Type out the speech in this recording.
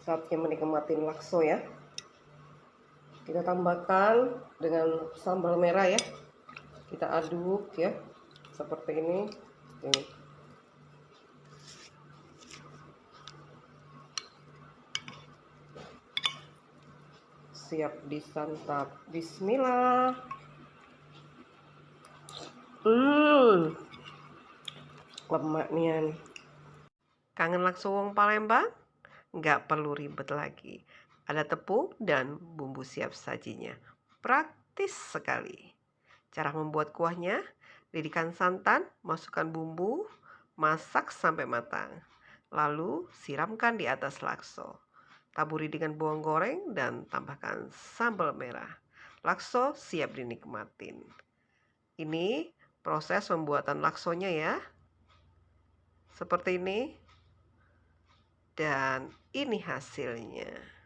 Saatnya menikmati lakso ya. Kita tambahkan dengan sambal merah ya. Kita aduk ya, seperti ini. Siap disantap. Bismillah. Lemak nian. Kangen lakso wong Palembang? Nggak perlu ribet lagi. Ada tepung dan bumbu siap sajinya. Praktis sekali. Cara membuat kuahnya, didihkan santan, masukkan bumbu, masak sampai matang. Lalu siramkan di atas lakso. Taburi dengan bawang goreng dan tambahkan sambal merah. Lakso siap dinikmatin. Ini proses pembuatan laksonya ya. Seperti ini. Dan ini hasilnya.